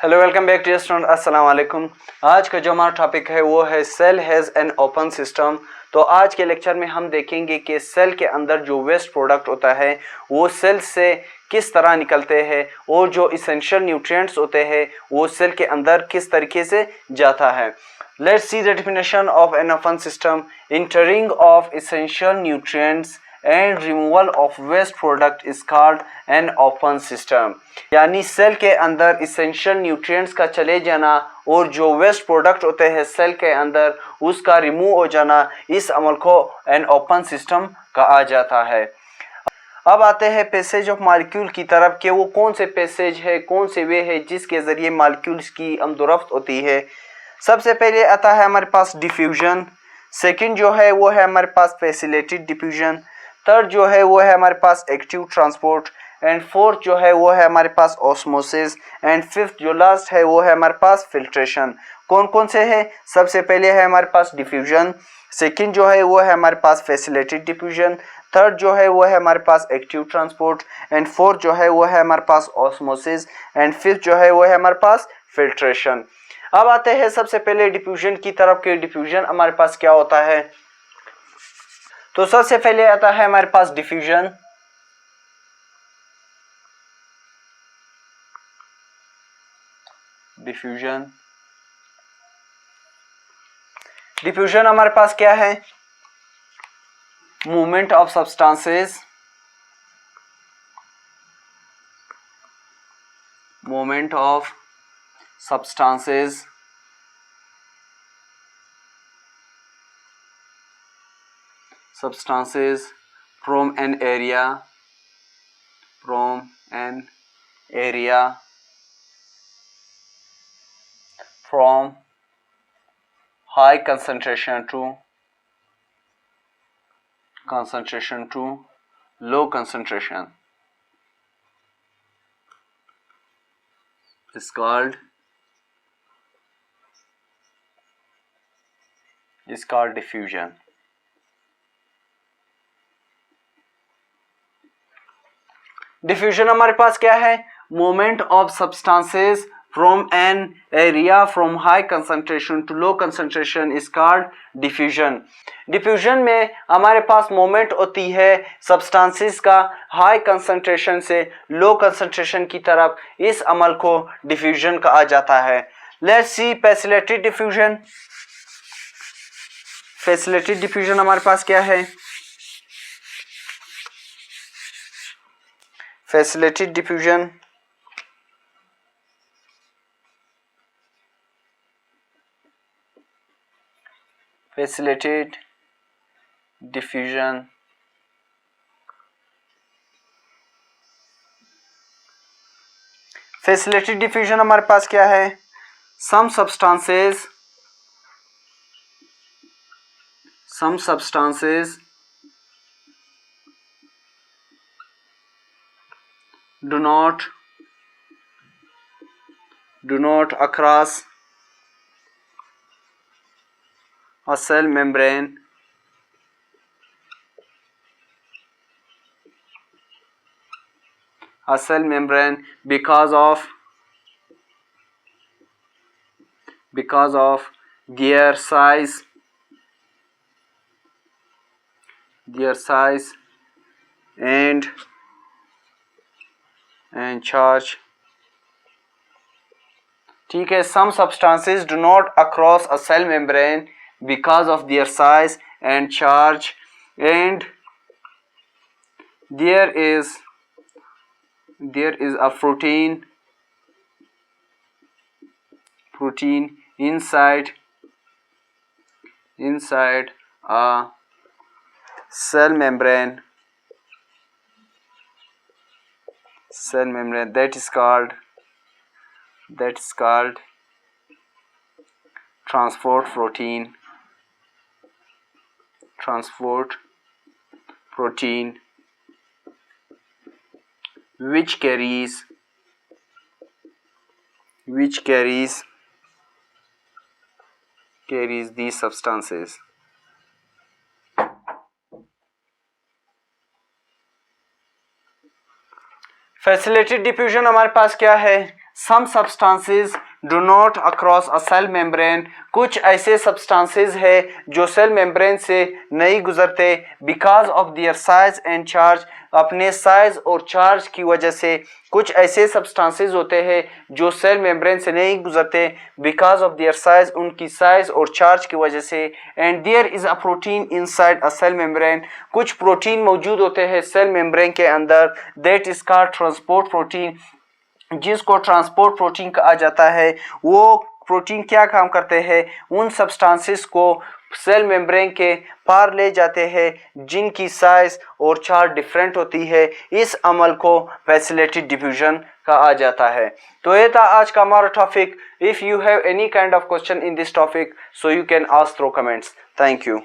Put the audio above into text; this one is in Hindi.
Hello welcome back dear student, अस्सलाम वालेकुम। आज का जो हमारा टॉपिक है वो है cell has an open system. तो आज के लेक्चर में हम देखेंगे कि सेल के अंदर जो वेस्ट प्रोडक्ट होता है वो सेल से किस तरह निकलते हैं और जो इसेंशियल न्यूट्रिएंट्स होते हैं वो सेल के अंदर किस तरीके से जाता है। Let's see the definition of an open system. Entering of essential nutrients and removal of waste product is called an open system. यानी सेल के अंदर essential nutrients का चले जाना और जो waste product होते हैं सेल के अंदर उसका रिमूव हो जाना, इस अमल को an open system कहा जाता है। अब आते हैं पैसेज ऑफ मॉलिक्यूल की तरफ कि वो कौन से पैसेज है, कौन से वे है जिसके ज़रिए मॉलिक्यूल्स की आमदोरफ्त होती है। सबसे पहले आता है हमारे पास डिफ्यूजन, सेकंड जो है वो है हमारे पास फैसिलिटेटेड डिफ्यूजन, थर्ड जो है वो है हमारे पास एक्टिव ट्रांसपोर्ट एंड फोर्थ जो है वो है हमारे पास ऑस्मोसिस एंड फिफ्थ जो लास्ट है वो है हमारे पास फिल्ट्रेशन। कौन कौन से है? सबसे पहले है हमारे पास डिफ्यूजन, सेकंड जो है वो है हमारे पास फैसिलिटेटेड डिफ्यूजन, थर्ड जो है वो है हमारे पास एक्टिव ट्रांसपोर्ट एंड फोर्थ जो है वो है हमारे पास ऑस्मोसिस एंड फिफ्थ जो है वो है हमारे पास फिल्ट्रेशन। अब आते हैं सबसे पहले डिफ्यूजन की तरफ के डिफ्यूजन हमारे पास क्या होता है। तो सबसे पहले आता है हमारे पास डिफ्यूजन। डिफ्यूजन हमारे पास क्या है? Movement of substances, movement of substances from an area from high concentration to low concentration is called diffusion. Diffusion हमारे पास क्या है? Movement of substances from an area from high concentration to low concentration is called diffusion. Diffusion में हमारे पास मूवमेंट होती है सब्सटेंसेस का हाई कंसंट्रेशन से लो कंसंट्रेशन की तरफ, इस अमल को डिफ्यूजन कहा जाता है। Let's see facilitated diffusion. Facilitated diffusion हमारे पास क्या है? फैसिलिटेटेड डिफ्यूजन फैसिलिटेटेड डिफ्यूजन हमारे पास क्या है? some substances do not across a cell membrane because of their size and charge। ठीक है, some substances do not across a cell membrane because of their size and charge and there is a protein inside a cell membrane that is called transport protein which carries these substances। Facilitated diffusion हमारे पास क्या है? Some substances do not across a cell membrane, कुछ ऐसे सब्सटेंसेस है जो सेल मेम्ब्रेन से नहीं गुजरते, because of their size and charge, अपने साइज और चार्ज की वजह से। कुछ ऐसे सब्सटेंसेस होते हैं जो सेल मेम्ब्रेन से नहीं गुजरते, बिकॉज ऑफ देयर साइज, उनकी साइज और चार्ज की वजह से। And there is a protein inside a cell membrane, कुछ प्रोटीन मौजूद होते हैं सेल मेम्ब्रेन के अंदर, that is called transport protein, जिसको ट्रांसपोर्ट प्रोटीन कहा जाता है। वो प्रोटीन क्या काम करते हैं, उन सब्सटेंसेस को सेल मेम्ब्रेन के पार ले जाते हैं जिनकी साइज और चार्ज डिफरेंट होती है। इस अमल को वैसिलेटेड डिफ्यूजन कहा जाता है। तो ये था आज का हमारा topic. If you have any kind of question in this topic, so you can ask through comments. Thank you.